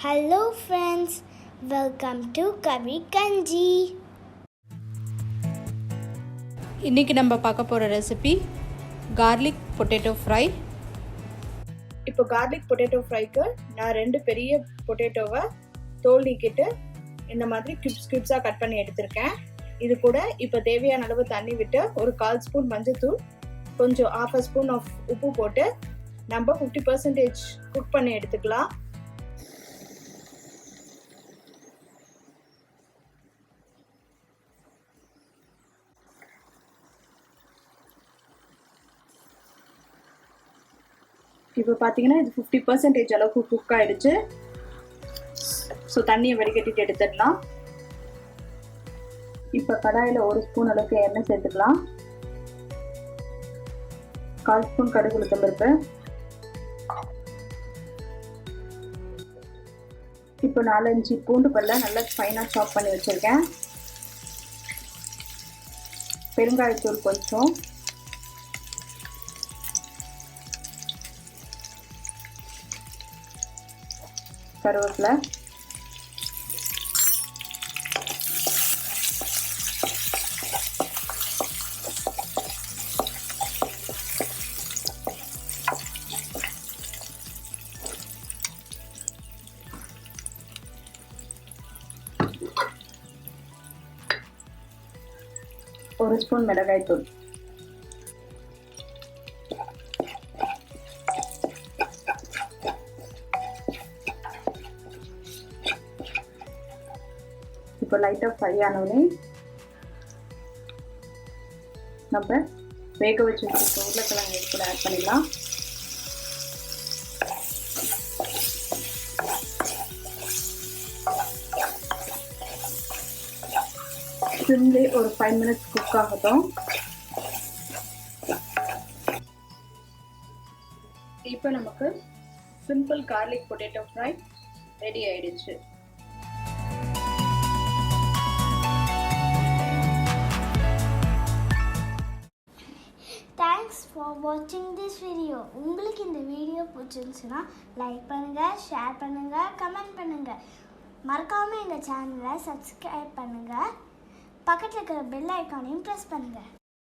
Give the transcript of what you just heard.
Hello friends, welcome to Kavi Kanji. இன்னைக்கு நம்ம பார்க்க போகிற ரெசிபி கார்லிக் பொட்டேட்டோ ஃப்ரை. இப்போ கார்லிக் பொட்டேட்டோ ஃப்ரைக்கு நான் 2 பெரிய பொட்டேட்டோவை தோல் நீக்கிட்டு இந்த மாதிரி கியூப்ஸாக கட் பண்ணி எடுத்திருக்கேன். இது கூட இப்போ தேவையான அளவு தண்ணி விட்டு ஒரு 1/4 ஸ்பூன் மஞ்சள்தூள், கொஞ்சம் 1/2 ஸ்பூன் ஆஃப் உப்பு போட்டு நம்ம 50% குக் பண்ணி எடுத்துக்கலாம். இப்போ பார்த்தீங்கன்னா இது 50% அளவுக்கு குக் ஆகிடுச்சு. ஸோ தண்ணியை வடிகட்டிட்டு எடுத்துடலாம். இப்போ கடாயில் 1 ஸ்பூன் அளவுக்கு எண்ணெய் சேர்த்துக்கலாம். 1/4 ஸ்பூன் கடுகு உளுத்தம் பருப்பு. இப்போ 4-5 பூண்டு பல்லை நல்லா ஃபைனாக சாப் பண்ணி வச்சுருக்கேன். பெருங்காயத்தூள் கொஞ்சம், கருவேப்பிலை, ஒரு ஸ்பூன் மிளகாய்த்தூள், இப்போ லைட்டாக ஃப்ரை ஆனோடனே நம்ம வேக வச்சு வச்சுருக்க உருளைக்கிழங்கு இது கூட ஆட் பண்ணிடலாம். சிம்லே ஒரு 5 மினிட்ஸ் குக் ஆகட்டும். இப்போ நமக்கு simple garlic potato fry ready ஆயிடுச்சு. Thanks for watching this video. உங்களுக்கு இந்த வீடியோ பிடிச்சிருந்துச்சுன்னா லைக் பண்ணுங்கள், ஷேர் பண்ணுங்கள், கமெண்ட் பண்ணுங்கள். மறக்காமல் எங்கள் சேனலை சப்ஸ்கிரைப் பண்ணுங்கள். பக்கத்தில் இருக்கிற பெல் ஐக்கானையும் ப்ரெஸ் பண்ணுங்கள்.